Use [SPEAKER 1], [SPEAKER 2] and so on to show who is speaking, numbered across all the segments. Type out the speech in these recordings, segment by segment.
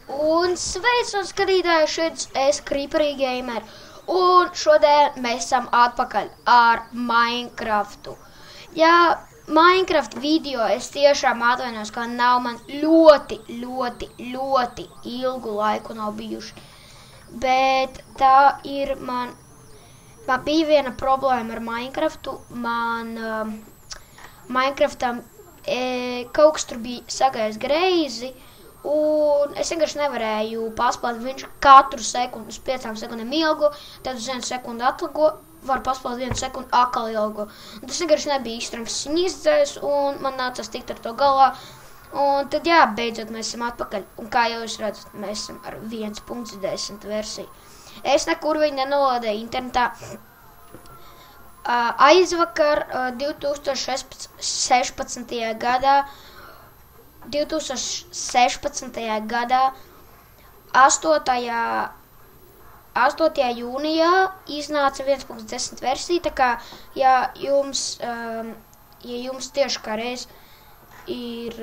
[SPEAKER 1] Un sveicam skatītāju, šeit es Creeperī Gamer. Un šodien mēs esam atpakaļ ar Minecraftu. Jā, Minecraft video es tiešām atvainos, ka nav man ļoti ilgu laiku nav bijuši. Bet tā ir man bija viena problēma ar Minecraftu. Minecraftam kaut kas tur bija sagājis greizi. Un es vienkārši nevarēju paspēlēt, viņš katru sekundi uz 5 sekundēm ilgu, tad uz 1 sekundi atligo, var paspēlēt 1 sekundi atkal ilgu. Un tas vienkārši nebija izstrāms izdzēs, un man nācās tikt ar to galā. Un tad jā, beidzot mēs esam atpakaļ, un kā jau jūs redzat, mēs esam ar 1.10 versiju. Es nekur viņu nenolādēju internetā. Aizvakar 2016. gadā 8. jūnijā iznāca 1.10 versija, tā kā, ja jums tieši kā reiz ir,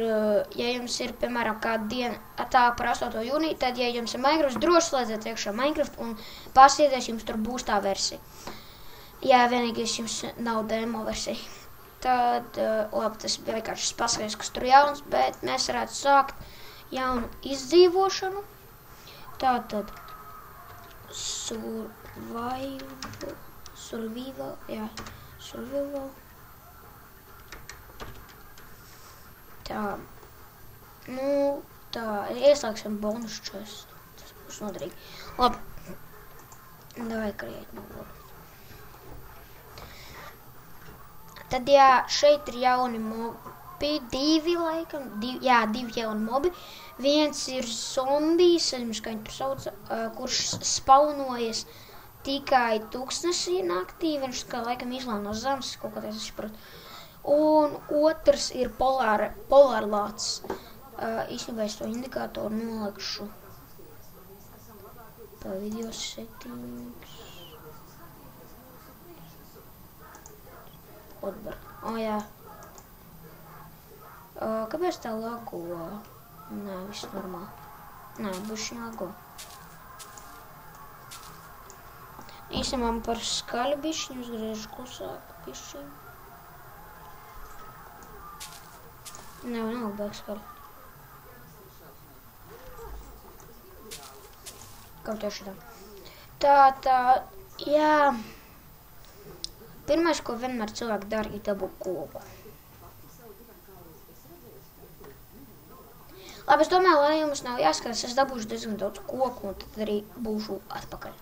[SPEAKER 1] ja jums ir, piemēram, kāda diena tā par 8. jūniju, tad, ja jums ir Minecraft, droši slēdziet iekšā Minecraft un pasieties, jums tur būs tā versija. Jā, vienīgais jums nav demo versija. Tad, labi, tas bija vienkārši paskaidrs, kas tur jauns, bet mēs varētu sākt jaunu izdzīvošanu. Tātad, survival. Tā, ieslēgsim bonus chestu, tas būs noderīgi. Labi, davai kriet no labi. Tad, jā, šeit ir jauni mobi, divi jauni mobi. Viens ir zombijs, kā viņi tur sauc, kurš spaunojas tikai tūkstnesī naktī, viņš kā laikam izlēma no zemes, kaut kā tas izprot. Un otrs ir polārlāts. Īstenībā es to indikātoru nolikšu pa video settings. Jā. Kāpēc tā lago? Nē, viss normāli. Nē, buši lago. Īstenībā man par skaļu bišķiņu uzgriežu klusāk bišķiņu. Nē, nav baigi skaļu. Kaut tieši tā. Jā. Pirmais, ko vienmēr cilvēki dara, ir dabū koku. Labi, es domāju, lai jums nav jāskatās, es dabūšu diezgan daudz koku, un tad arī būšu atpakaļ.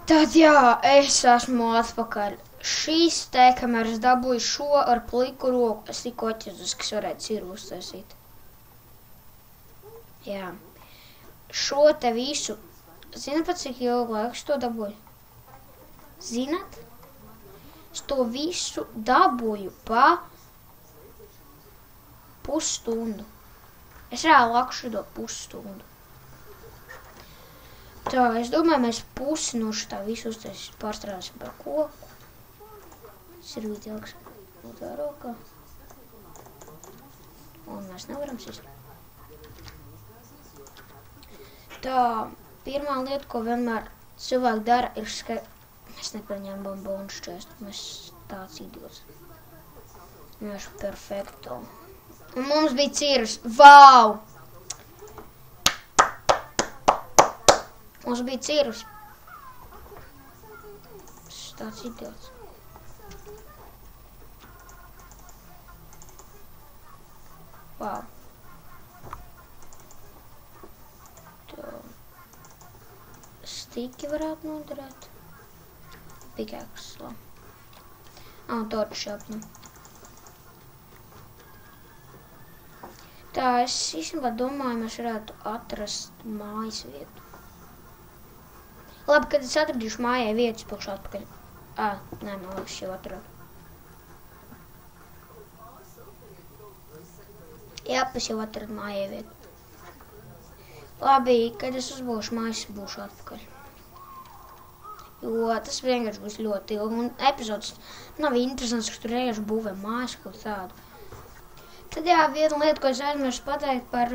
[SPEAKER 1] Tad jā, es esmu atpakaļ. Šīs te, kamēr es dabūju šo ar pliku roku, es tikko atķeros, kas varētu ciru uztaisīt. Jā. Šo te visu, zināt pat cik ilgu laiku es to dabūju? Zināt? Es to visu dabūju pa pusstundu. Es reāli laku šo pusstundu. Tā, es domāju, mēs pusi no šitā visu uztaisīt pārstrādāsim par koku. Tas ir vidīgs otrā rokā. Un mēs nevaram sist. Tā, pirmā lieta, ko vienmēr cilvēki dara, ir mēs nepaņēmām bonus chestu, mēs tāds idiots. Mēs perfekto. Un mums bija cirvis. Vau! Mums bija cirvis. Tas tāds idiots. Vau. Tā. Stiki varētu noderēt. Pikāks, labi. Un torču šāpni. Tā, es īstenībā domāju, mēs varētu atrast mājas vietu. Labi, kad es atradīšu mājai vietu, es pilkšu atpakaļ. Nē, man liekas, jau atradu. Jā, es jau atradu mājai vietu. Labi, kad es uzbūšu mājas, būšu atpakaļ. Jo tas vienkārši būs ļoti ilgi, un epizodes nav interesants, kas tur vienkārši būvē mājas kaut tādu. Tad jā, viena lieta, ko es aizmirstu pateikt par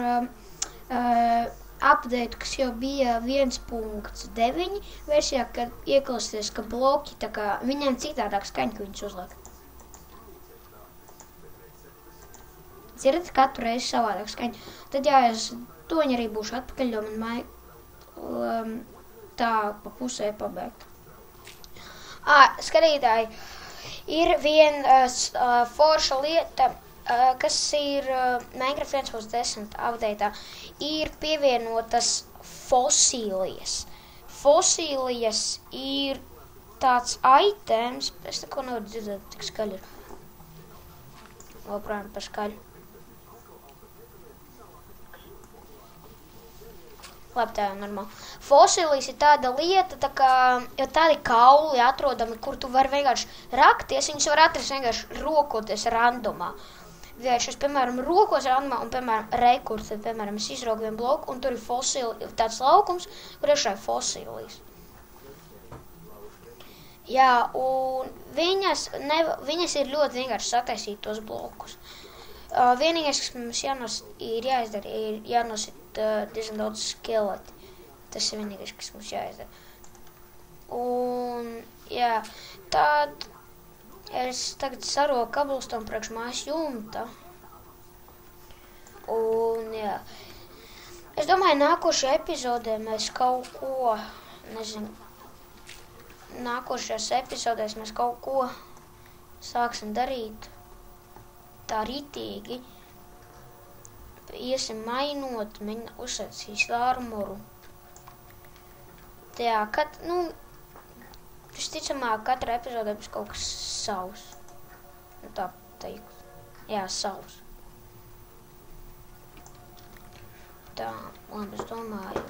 [SPEAKER 1] update, kas jau bija 1.9 versijā, kad ieklausties, ka bloki, tā kā viņiem citādāk skaņa, ka viņus uzliek. Dzirdat, katru reizi savādāk skaņa. Tad jā, es toņi arī būšu atpakaļ, jo man tā pa pusē pabeigt. Skatītāji, ir viena forša lieta, kas ir Minecraft 1.10 update'ā, ir pievienotas fosīlijas. Fosīlijas ir tāds items, es neko nevaru dzirdēt, tik skaļi ir. Labprāt par skaļu. Labi, tā jau normāli. Fosilijas ir tāda lieta, tā kā jau tādi kauli atrodami, kur tu vari vienkārši rakties, viņus var atrast vienkārši rokoties randomā. Vienkārši es, piemēram, rokos randomā un, piemēram, rekurs, tad, piemēram, es izraugu vienu bloku un tur ir tāds laukums, kur iešā fosilijas. Jā, un viņas ir ļoti vienkārši sataisīt tos blokus. Vienīgais, kas mums ir jāizdara, ir jānosit diezgan daudz skeleti. Tas ir vienīgais, kas mums jāizdara. Un, jā, tad es tagad saroku kabelstonu priekš mājas jumta. Un, jā, es domāju, nākošajā epizodē mēs kaut ko, nākošajās epizodēs mēs kaut ko sāksim darīt tā ritīgi. Iesim mainot, uzsacīs armoru. Jā, visticamāk, katra epizodē būs kaut kas savs. Tā teikt. Jā, savs. Tā, labi, es domāju.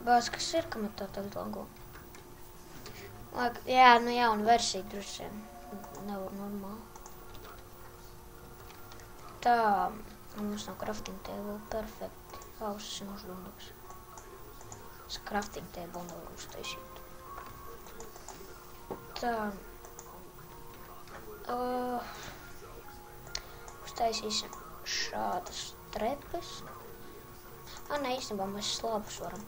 [SPEAKER 1] Bāc, kas ir, ka man tā tagad lago? Jā, jauna versija droši vien. Nevar normāli. Tā, mums nav crafting table, perfekti. Es noždundaks. Es crafting table nevaru uztaisīt. Tā. Uztaisīsim šādas trepes. Ne, īstenībā mēs slāpus varam.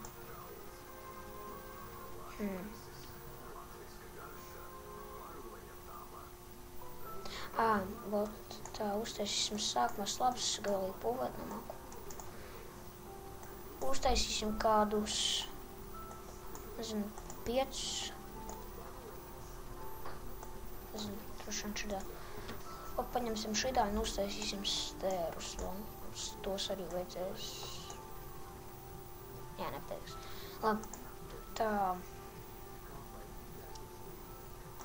[SPEAKER 1] Tā, uztaisīsim sākumā slāpus, es galīgi būvēt nemāku. Uztaisīsim kādus, 5. Droši vien šidā. Paņemsim šidā un uztaisīsim stērus. Tos arī vajadzēs. Jā, nepēks. Labi, tā.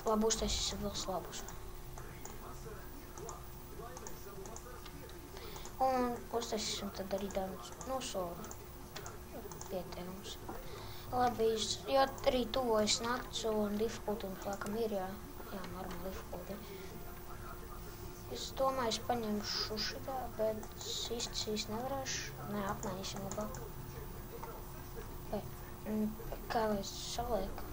[SPEAKER 1] Labi, uztaisīsim vēl slāpus. Un uztaisīsim tad arī daudz soru pieteikums. Labi, jo arī tuvojas nakts un difficulty mums laikam ir, jā, normāli difficulty. Es domāju, es paņemšu šitā, bet īsti nevarēšu. Nē, apmainīsim labāk. Kā lai es salieku?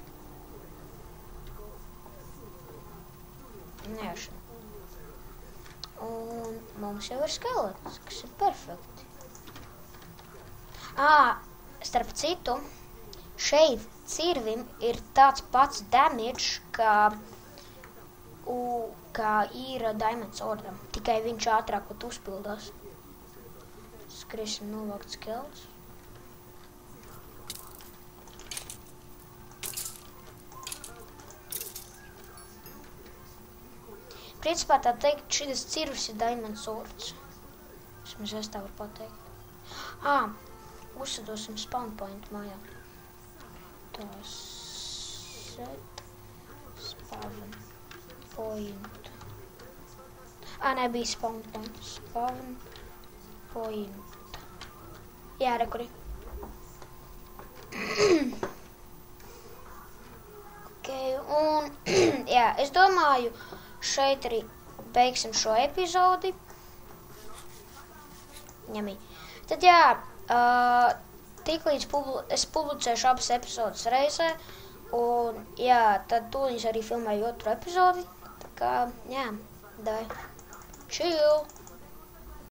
[SPEAKER 1] Nē, šeit. Un mums jau ir skelets, kas ir perfekti. Starp citu, šeit cirvim ir tāds pats damage, kā ir Diamond Swordam, tikai viņš ātrāk pat uzpildās. Skriesim novākt skelets. Principā tā teikt, šitas cirvis ir Diamond Swords. Vismaz es tā varu pateikt. Uzsadosim spawn point mājā. Tā, set, spawn point. Nebija spawn point, spawn point. Jā, rekuri. Un, jā, es domāju, šeit arī beigsim šo epizodi. Ņemī. Tad jā, tiklīdz es publicēšu abas epizodes reizē, un jā, tad tūlīt arī filmēju otru epizodi. Tā kā, jā, dai. Chill!